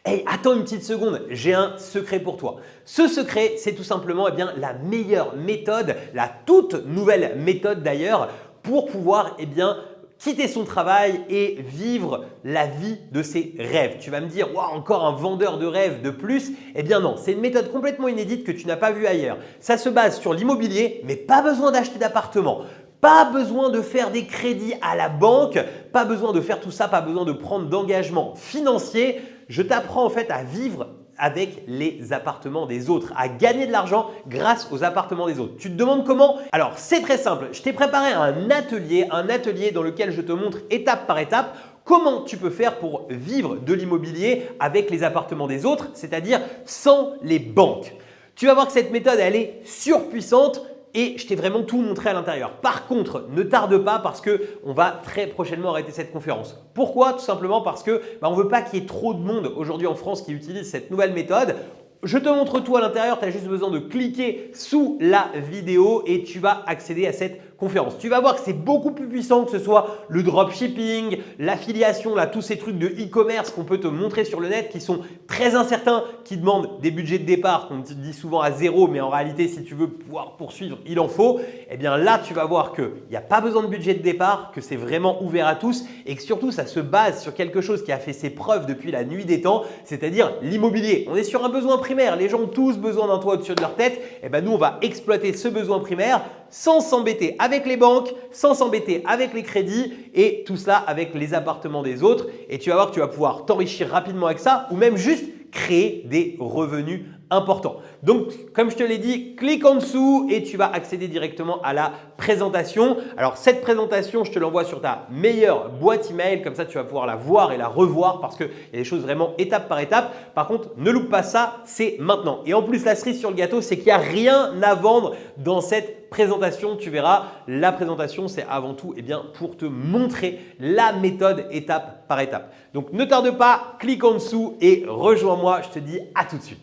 Hey, attends une petite seconde, j'ai un secret pour toi. Ce secret, c'est tout simplement la meilleure méthode, la toute nouvelle méthode d'ailleurs, pour pouvoir quitter son travail et vivre la vie de ses rêves. Tu vas me dire, wow, encore un vendeur de rêves de plus. Eh bien non, c'est une méthode complètement inédite que tu n'as pas vue ailleurs. Ça se base sur l'immobilier, mais pas besoin d'acheter d'appartement. Pas besoin de faire des crédits à la banque, pas besoin de faire tout ça, pas besoin de prendre d'engagement financier. Je t'apprends en fait à vivre avec les appartements des autres, à gagner de l'argent grâce aux appartements des autres. Tu te demandes comment? Alors c'est très simple, je t'ai préparé un atelier dans lequel je te montre étape par étape comment tu peux faire pour vivre de l'immobilier avec les appartements des autres, c'est-à-dire sans les banques. Tu vas voir que cette méthode, elle est surpuissante. Et je t'ai vraiment tout montré à l'intérieur. Par contre, ne tarde pas parce qu'on va très prochainement arrêter cette conférence. Pourquoi? Tout simplement parce que on ne veut pas qu'il y ait trop de monde aujourd'hui en France qui utilise cette nouvelle méthode. Je te montre tout à l'intérieur, tu as juste besoin de cliquer sous la vidéo et tu vas accéder à cette conférence. Tu vas voir que c'est beaucoup plus puissant que ce soit le dropshipping, l'affiliation, tous ces trucs de e-commerce qu'on peut te montrer sur le net qui sont très incertains, qui demandent des budgets de départ qu'on te dit souvent à zéro, mais en réalité, si tu veux pouvoir poursuivre, il en faut. Eh bien là, tu vas voir qu'il n'y a pas besoin de budget de départ, que c'est vraiment ouvert à tous et que surtout, ça se base sur quelque chose qui a fait ses preuves depuis la nuit des temps, c'est-à-dire l'immobilier. On est sur un besoin primaire. Les gens ont tous besoin d'un toit au-dessus de leur tête. Et nous, on va exploiter ce besoin primaire sans s'embêter avec les banques, sans s'embêter avec les crédits et tout cela avec les appartements des autres. Et tu vas voir que tu vas pouvoir t'enrichir rapidement avec ça ou même juste créer des revenus importants. Donc, comme je te l'ai dit, clique en dessous et tu vas accéder directement à la présentation. Alors, cette présentation, je te l'envoie sur ta meilleure boîte email. Comme ça, tu vas pouvoir la voir et la revoir parce qu'il y a des choses vraiment étape par étape. Par contre, ne loupe pas ça, c'est maintenant. Et en plus, la cerise sur le gâteau, c'est qu'il n'y a rien à vendre dans cette présentation. Tu verras, la présentation, c'est avant tout pour te montrer la méthode étape par étape. Donc, ne tarde pas, clique en dessous et rejoins-moi. Je te dis à tout de suite.